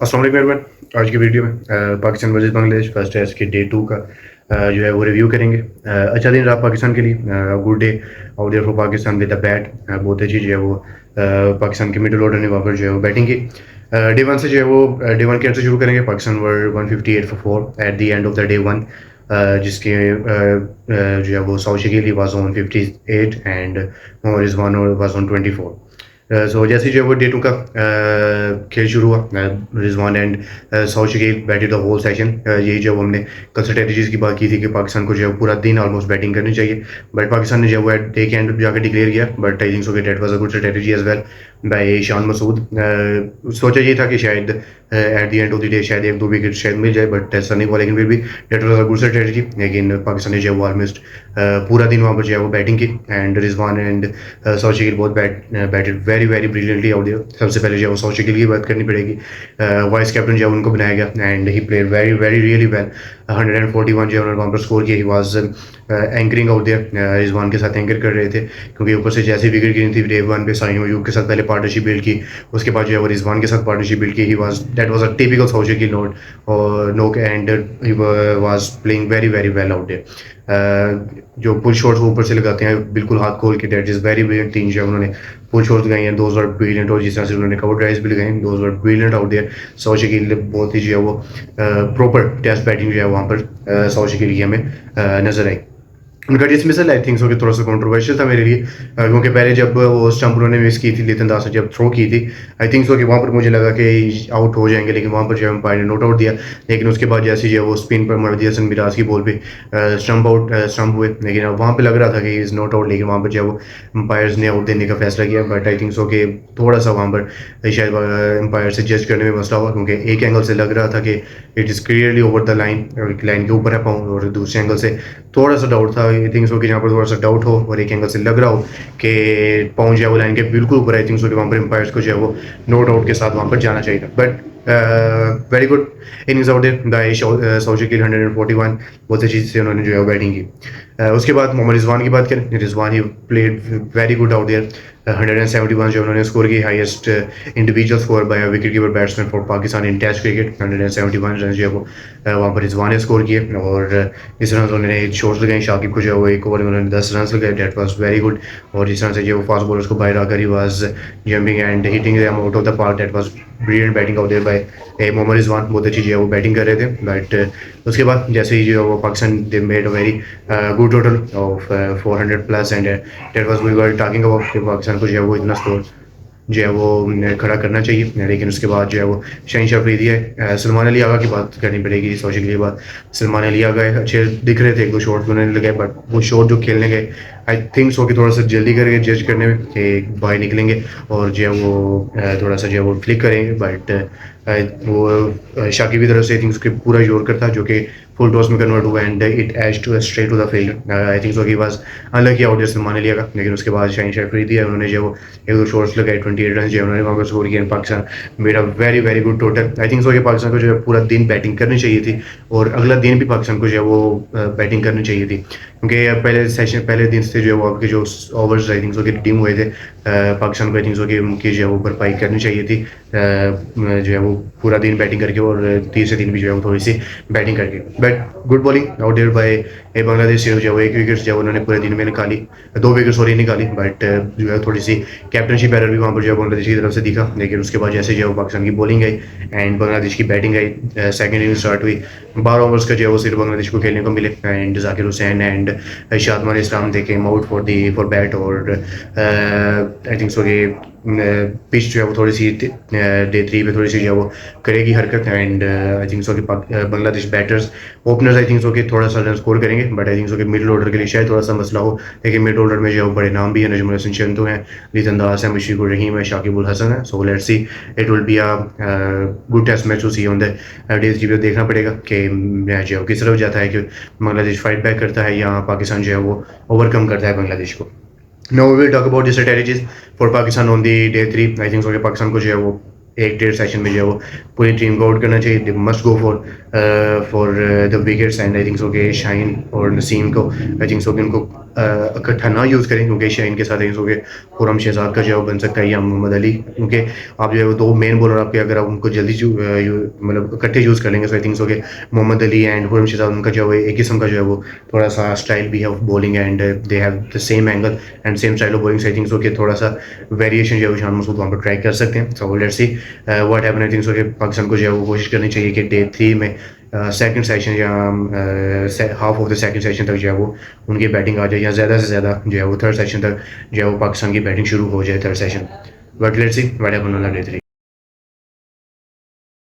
अस्सलाम वालेकुम एवरीवन। आज की वीडियो में Pakistan versus Bangladesh first test के डे 2 का जो है वो रिव्यू करेंगे। अच्छा दिन रहा पाकिस्तान के लिए, गुड डे और there for Pakistan with the bat. बहुत अच्छी जो है वो पाकिस्तान के मिडिल ऑर्डर ने वहाँ पर जो है वो बैटिंग की। डे 1 से जो है वो डे 1 के एंड से शुरू करेंगे। Pakistan were 158 for 4 at the end of the day 1, जिसके जो है वो Saud Shakeel was on 58 and Mohammad Rizwan was on 24। So जैसे जो है वो डे 2 का खेल शुरू हुआ, Rizwan and Saud Shakeel batted the whole session. यही जो हमने कल स्ट्रेटजीज की बात की थी कि पाकिस्तान को जो है पूरा दिन ऑलमोस्ट बैटिंग करनी चाहिए, बट पाकिस्तान ने जो है वो डे के एंड जाकर डिक्लेयर किया। But I think so that was a good strategy as well by Shan Masood. सोचा ये था कि शायद at the end of the day शायद एक दो विकेट शायद मिल जाए, बट ऐसा नहीं हुआ। लेकिन फिर भी that was a good strategy. लेकिन पाकिस्तान ने जो है वो ऑलमोस्ट पूरा दिन वहाँ पर जो है वो बैटिंग की एंड रिजवान एंड साउथ शकील बहुत batted very very brilliantly out there. सबसे पहले जो है वो साउथ शकील की बात करनी पड़ेगी। वाइस कैप्टन जो है उनको बनाया गया and he played very very really well. 141 जो है उन्होंने वहाँ पर स्कोर किया। He was anchoring out there, Rizwan के साथ एंकर कर रहे थे, क्योंकि ऊपर से जैसी विकेट गिरी थी डे 1 पे साहिल मयूब के साथ पहले पार्टनरशिप बिल्ड की, उसके बाद जो है वो रिजवान के साथ पार्टनरशिप बिल्ड की। He was that was a typical Saud Shakeel note और knock and he was playing very very well out there. जो पुल शॉट्स वो ऊपर से लगाते हैं बिल्कुल हाथ खोल के, दैट इज वेरी ब्रिलियंट। 3 जो है उन्होंने पुल शॉट्स लगाई हैं, दोज आर ब्रिलियंट। और जिस तरह से उन्होंने कवर ड्राइव्स भी लगाई, those are brilliant out there. Saud Shakeel बहुत ही जो है वो प्रॉपर टेस्ट बैटिंग जो है वहाँ पर साउथ शकील की हमें नजर आई। उनका डिसमिसल आई थिंक सो कि थोड़ा सा कंट्रोवर्शियल था मेरे लिए, क्योंकि पहले जब वो स्टंप उन्होंने मिस की थी, लितन दास ने जब थ्रो की थी, आई थिंक सो कि वहाँ पर मुझे लगा कि आउट हो जाएंगे, लेकिन वहाँ पर जो है अंपायर ने नोट आउट दिया। लेकिन उसके बाद जैसे जो है वो स्पिन पर महदी हसन मिराज की बॉल पे स्टंप हुए, लेकिन वहाँ पर लग रहा था कि इज़ नॉट आउट। लेकिन वहाँ पर जो है वो अंपायर्स ने आउट देने का फैसला किया। बट आई थिंक सो कि थोड़ा सा वहाँ पर शायद अंपायर से जज करने में मसला हुआ, क्योंकि एक एंगल से लग रहा था कि it is clearly over the line के ऊपर है पाँव, और दूसरे एंगल से थोड़ा सा डाउट था। आई थिंक सो कि जहाँ पर थोड़ा सा डाउट हो और एक एंगल से लग रहा हो कि पहुंच जाए वो लाइन के बिल्कुल ऊपर, आई थिंक सो कि वहाँ पर एम्पायर्स को जो है वो नो डाउट के साथ वहाँ पर जाना चाहिए था। But very good innings out there by Saud Shakeel. 141 बहुत अच्छी से उन्होंने जो है बैटिंग की। उसके बाद मोहम्मद रिजवान की बात करें, Rizwan he played very good out there. 171 जो उन्होंने स्कोर की, highest individual score by wicket keeper batsman for Pakistan in test cricket. 171 run जो है वो वहाँ पर रिजवान ने स्कोर किए। और इस तरह से उन्होंने शॉट्स लगाए। शाकिब को जो है वो एक ओवर में उन्होंने 10 रन लगाए, डेट वाज वेरी गुड। और जिस तरह से जो फास्ट बॉलर्स को बाहर आकर he was jumping and hitting them out of the park, that was brilliant batting out there by Mohammad Rizwan. बहुत अच्छी जो है वो बैटिंग कर रहे थे। बट उसके बाद जैसे ही जो है वो Pakistan they made a very good total of 400 plus and that was we were talking about Pakistan को जो है वो इतना स्कोर जो है वो खड़ा करना चाहिए। लेकिन उसके बाद जो है वो शहनशाह अफरीदी है, सलमान अली आगा की बात करनी पड़ेगी। सोचे के लिए बात, सलमान अली आगा अच्छे दिख रहे थे, एक दो शॉट उन्होंने लगाए, बट वो शॉट जो खेलने गए आई थिंक सो कि थोड़ा सा जल्दी करके जज करने में कि बाहर निकलेंगे और जो है वो थोड़ा सा जो है वो फ्लिक करेंगे। बट वो शाकिब की तरफ से आई थिंक उसके पूरा जोर था, जो कि फुल टॉस में कन्वर्ट हुआ and it as to straight to the field. I think so कि was unlucky out there Salman Ali का। लेकिन उसके बाद शहनशाह अफरीदी है, उन्होंने जो एक दो शॉट्स लगाए, 28 रन जो उन्होंने वहाँ पर स्कोर किया। Pakistan made a very very good total. I think so कि पाकिस्तान को जो है पूरा दिन बैटिंग करनी चाहिए थी, और अगला दिन भी पाकिस्तान को जो है वो बैटिंग करनी चाहिए थी, क्योंकि पहले दिन से जो है वो आपके जो ओवर्स आई थिंक सो कि रिडीम हुए थे। पाकिस्तान को आई थिंक सो कि उनकी जो है वो भरपाई करनी चाहिए थी, जो है वो पूरा दिन बैटिंग करके, और तीसरे दिन भी जो है वो थोड़ी सी बैटिंग करके। But good bowling out there by Bangladesh जो है वो एक विकेट जो है उन्होंने पूरे दिन में निकाली, 2 विकेट सॉरी निकाली। बट जो है थोड़ी सी कैप्टनशिप एरर भी वहाँ पर जो है बांग्लादेश की तरफ से दिखा। लेकिन उसके बाद जैसे जो है पाकिस्तान की बॉलिंग आई एंड बांग्लादेश की बैटिंग आई, सेकंड इनिंग स्टार्ट हुई। 12 ओवर्स का जो है वो सिर्फ बांग्लादेश को खेलने को मिले and Zakir Hussain and Shadman Islam they came out for bat. और आई थिंक सो कि पिच जो है वो थोड़ी सी डे 3 पे थोड़ी सी जो है वो करेगी हरकत। एंड आई थिंक सो कि बांग्लादेश बैटर्स ओपनर्स आई थिंक सो कि थोड़ा सा रन स्कोर करेंगे, बट आई थिंक सो कि मिडिल ऑर्डर के लिए शायद थोड़ा सा मसला हो। लेकिन मिडिल ऑर्डर में जो है बड़े नाम भी है, नजमुल हसन चंदू हैं, लितन दास है, मुशफिक उर रहीम है, शाकिब उल हसन है। So let's see, it will be a good test match to see on the days. जी देखना पड़ेगा कि मैच जो है किस तरफ जाता है, कि बांग्लादेश फाइट बैक करता है या पाकिस्तान जो है वो ओवरकम करता है बांग्लादेश को। Now we will talk about the strategies for Pakistan on the day 3. I think so कि पाकिस्तान को जो है वो एक डेढ़ सेशन में जो है वो पूरी टीम को आउट करना चाहिए। They must go for the wickets and I think so कि शाहीन और नसीम को आई थिंक सो कि उनको इकट्ठा ना यूज़ करें, क्योंकि शाहीन के साथ हो गए खुरम शहजाद का जो है वो बन सकता है या मोहम्मद अली, क्योंकि आप जो है वो दो मेन बॉलर आपके, अगर आप उनको जल्दी मतलब इकट्ठे यूज़ कर लेंगे, सो आई थिंक हो गए मोहम्मद अली एंड खुरम शहजाद, उनका जो है एक किस्म का जो है वो थोड़ा सा स्टाइल भी है of bowling, and they have the same angle and same style of bowling, so I think कि थोड़ा सा वेरिएशन जो है वो शान मसूद वहाँ पर ट्राई कर सकते हैं। सो let's see what happen. I think कि पाकिस्तान को जो है वो कोशिश करनी चाहिए कि डे 3 में सेकंड सेशन या half of the second session तक जो है वो उनकी बैटिंग आ जाए, या ज़्यादा से ज़्यादा जो है वो थर्ड सेशन तक जो है वो पाकिस्तान की बैटिंग शुरू हो जाए, third session. But let's see what happen on the day 3।